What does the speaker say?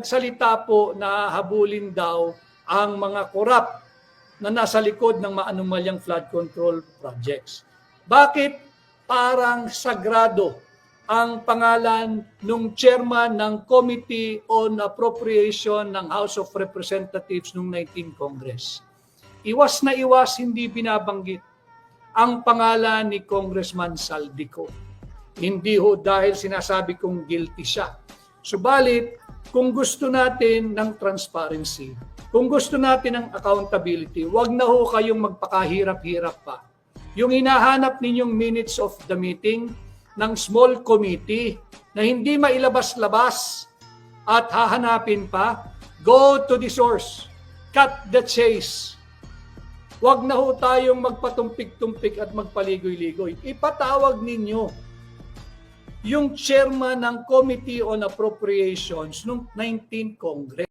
nagsalita po na habulin daw ang mga korap na nasa likod ng maanumalyang flood control projects. Bakit parang sagrado ang pangalan ng chairman ng Committee on Appropriation ng House of Representatives noong 19 Congress? Iwas na iwas hindi binabanggit ang pangalan ni Congressman Saldico. Hindi ho dahil sinasabi kong guilty siya. Subalit, kung gusto natin ng transparency, kung gusto natin ng accountability, wag na ho kayong magpakahirap-hirap pa. Yung hinahanap ninyong minutes of the meeting ng small committee na hindi mailabas-labas at hahanapin pa, go to the source, cut the chase. Wag na ho tayong magpatumpik-tumpik at magpaligoy-ligoy. Ipatawag ninyo yung chairman ng Committee on Appropriations noong 19 Congress.